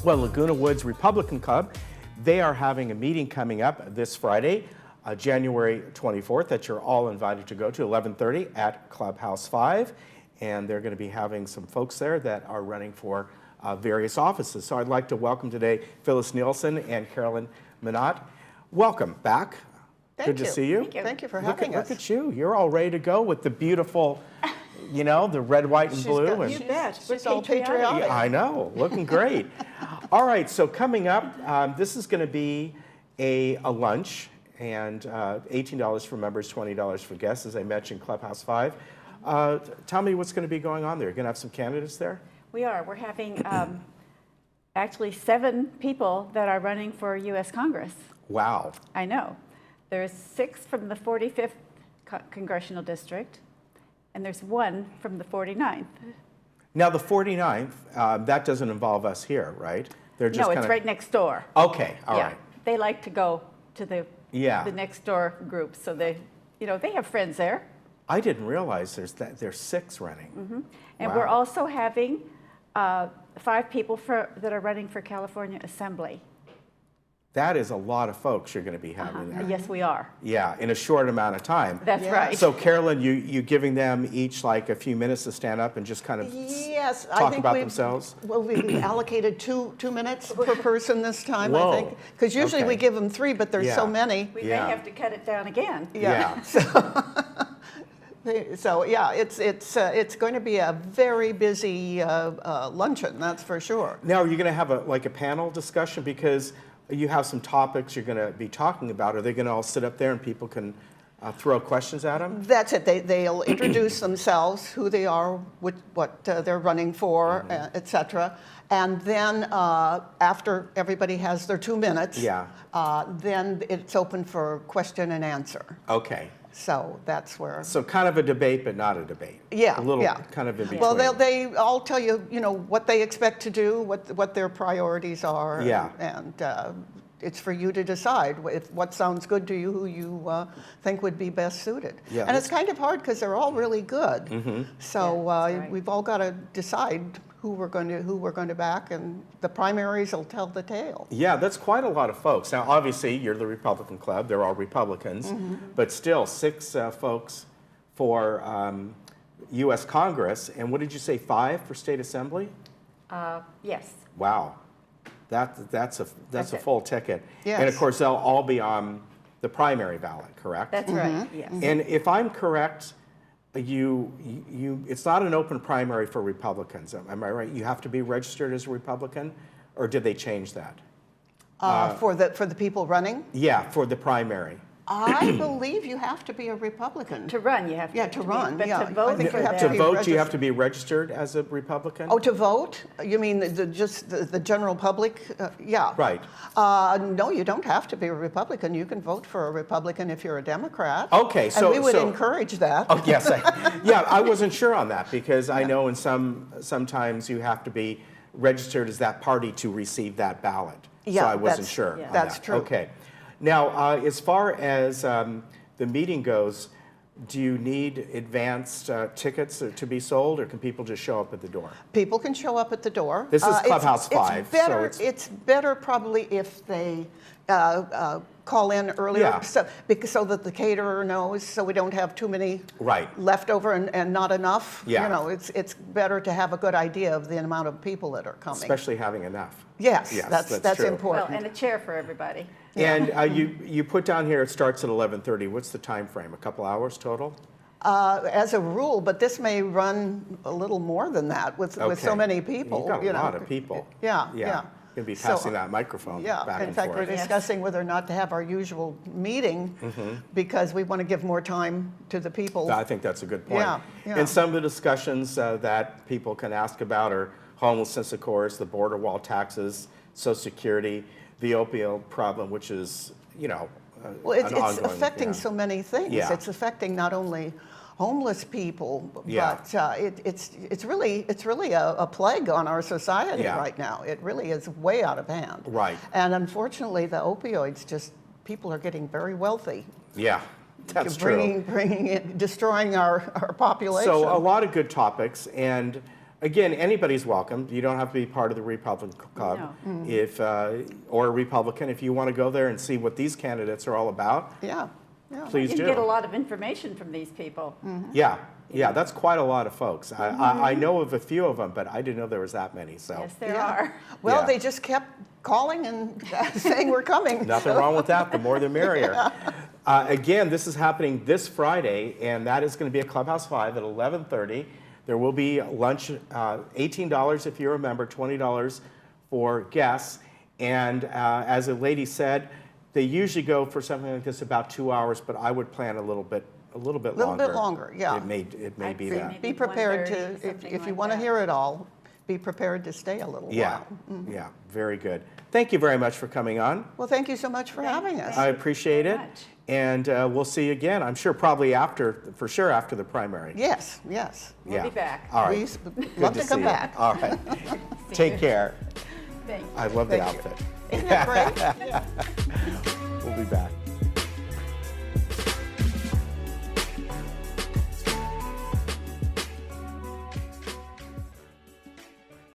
Well, Laguna Woods Republican Club, they are having a meeting coming up this Friday, January 24th, that you're all invited to go to, 11:30 at Clubhouse 5. And they're going to be having some folks there that are running for various offices. So I'd like to welcome today Phyllis Nielsen and Carolyn Minot. Welcome back. Good to see you. Thank you for having us. Look at you. You're all ready to go with the beautiful, you know, the red, white, and blue. You bet. She's all patriotic. Yeah, I know. Looking great. All right. So coming up, this is going to be a lunch, and $18 for members, $20 for guests, as I mentioned, Clubhouse 5. Tell me what's going to be going on there. You're going to have some candidates there? We are. We're having actually 7 people that are running for U.S. Congress. Wow. I know. There's 6 from the 45th Congressional District, and there's 1 from the 49th. Now, the 49th, that doesn't involve us here, right? They're just no, it's right next door. Okay, all right. They like to go to the next door group, so they have friends there. I didn't realize there's 6 running. Mm-hmm. And wow. We're also having 5 people that are running for California Assembly. That is a lot of folks you're going to be having there. Yes, we are. Yeah, in a short amount of time. That's right. So, Carolyn, you giving them each like a few minutes to stand up and just kind of talk about themselves? Well, we've allocated two minutes per person this time, Whoa. I think. Because usually we give them 3, but there's so many. We may have to cut it down again. Yeah. So yeah, it's going to be a very busy luncheon, that's for sure. Now, are you going to have a panel discussion, because you have some topics you're going to be talking about? Are they going to all sit up there and people can throw questions at them? That's it. They'll introduce themselves, who they are, what they're running for, et cetera. And then after everybody has their 2 minutes, then it's open for question and answer. Okay. So that's where. So kind of a debate, but not a debate. Yeah. A little kind of in between. Well, they all tell you, what they expect to do, what their priorities are. Yeah. And it's for you to decide what sounds good to you, who you think would be best suited. Yeah, and it's kind of hard because they're all really good. Mm-hmm. So right. We've all got to decide who we're going to back, and the primaries will tell the tale. Yeah, that's quite a lot of folks. Now, obviously, you're the Republican Club. They're all Republicans. But still, 6 folks for U.S. Congress. And what did you say, 5 for State Assembly? Yes. Wow. That's a full ticket. Yes. And, of course, they'll all be on the primary ballot, correct? That's right, yes. And if I'm correct, it's not an open primary for Republicans. Am I right? You have to be registered as a Republican, or did they change that? For the people running? Yeah, for the primary. I believe you have to be a Republican. To run, you have to. Yeah, to run. But yeah. to vote, I think you have To be vote, do you have to be registered as a Republican? Oh, to vote? You mean just the general public? Yeah. Right. No, you don't have to be a Republican. You can vote for a Republican if you're a Democrat. Okay, so and we would encourage that. Oh, yes, I wasn't sure on that, because I know sometimes you have to be registered as that party to receive that ballot. Yeah, so I wasn't sure. On that's that. true. Okay. Now, as far as the meeting goes, do you need advanced tickets to be sold, or can people just show up at the door? People can show up at the door. This is Clubhouse 5. It's better probably if they call in earlier, so that the caterer knows, so we don't have too many left over and not enough. Yeah. It's better to have a good idea of the amount of people that are coming. Especially having enough. Yes, that's true. important. Well, and a chair for everybody. And you put down here it starts at 11:30. What's the time frame? A couple hours total? As a rule, but this may run a little more than that with so many people. You've got a lot of people. Yeah. You're going to be passing that microphone back and forth. In fact, we're discussing whether or not to have our usual meeting because we want to give more time to the people. I think that's a good point. Yeah. And some of the discussions that people can ask about are homelessness, of course, the border wall taxes, Social Security, the opioid problem, which is, well, it's affecting so many things. Yeah. It's affecting not only homeless people, but it's really a plague on our society right now. It really is way out of hand. Right. And unfortunately, the opioids people are getting very wealthy. Yeah. That's true. Destroying our population. So a lot of good topics, and Again, anybody's welcome. You don't have to be part of the Republican Club. No. If, or a Republican. If you want to go there and see what these candidates are all about, Yeah. please You do. can get a lot of information from these people. Yeah, that's quite a lot of folks. I know of a few of them, but I didn't know there was that many. So Yes, there are. Well, Yeah. they just kept calling and saying we're coming. nothing wrong with that. The more, the merrier. Again, this is happening this Friday, and that is going to be at Clubhouse 5 at 11:30. There will be lunch, $18 if you're a member, $20 for guests. And as a lady said, they usually go for something like this about 2 hours, but I would plan a little bit longer. A little bit longer, yeah. It may I'd be say that. maybe Be prepared 1:30, to, something if you like want to that. hear it all, be prepared to stay a little Yeah, while. yeah, very good. Thank you very much for coming on. Well, thank you so much for having us. I appreciate it. very much. And we'll see you again. I'm sure probably for sure after the primary. Yes, yes. We'll be back. All right. We'd Good love to come see you. back. All right. Take care. Thanks. I love the Thank you. outfit. Isn't that great? We'll be back.